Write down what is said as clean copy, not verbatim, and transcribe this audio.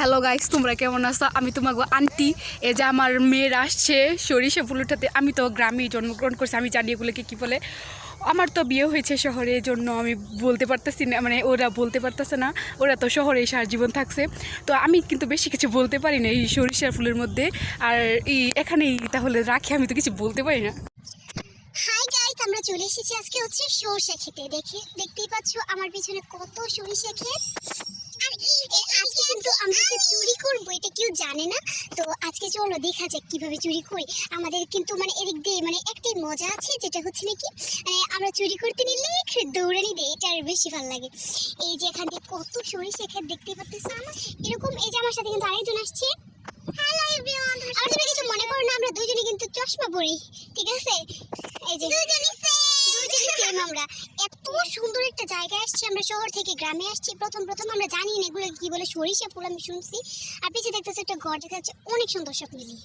Hello guys, তোমরা কেমন আছো? আমি তোমাকে আন্টি। এই যে আমার মেয়ের আসছে সরিষা ফুল উঠাতে। আমি তো গ্রামে জন্মগ্রহণ করছি, আমি জানি এগুলোকে কী বলে। আমার তো বিয়ে হয়েছে শহরে, এই জন্য আমি বলতে পারতেছি না, মানে ওরা বলতে পারতেছে না, ওরা তো শহরে সারা জীবন থাকছে। তো আমি কিন্তু বেশি কিছু বলতে পারি না এই সরিষা ফুলের মধ্যে। আর এখানেই তাহলে রাখি, আমি তো কিছু বলতে পারি না। হাই গাইস, আমরা চলে এসেছি আজকে হচ্ছে সরিষা খেতে। দেখতেই পাচ্ছ আমার পিছনে কত সরিষা ক্ষেত। আর এই যে আজকে কিন্তু আমরা চুরি করবো, এটা কেউ জানে না। তো আজকে চলো দেখা যাক কিভাবে চুরি করি। আমাদের কিন্তু মানে এদিক দিয়ে মানে একটাই মজা আছে, যেটা হচ্ছে নাকি মানে আমরা চুরি করতে নিলে দৌড়ানি দেয়, এটা আর বেশি ভালো লাগে। এই যে এখান থেকে কত সরিষা ক্ষেত দেখতেই পাচ্ছ আমার এরকম। এই যে আমার সাথে কিন্তু আরেকজন আসছে। হ্যালো এভরিওয়ান, আর তুমি কিছু মনে করো না, আমরা দুজনে কিন্তু চশমা পরি, ঠিক আছে? এই যে দুজনে সেম। আমরা এত সুন্দর একটা জায়গায় আসছি, আমরা শহর থেকে গ্রামে আসছি। প্রথম আমরা জানি না এগুলো কি বলে, সরিষা ফুল আমি শুনছি। আর পিছিয়ে দেখতেছি একটা ঘর দেখা যাচ্ছে, অনেক সুন্দর সব মিলিয়ে।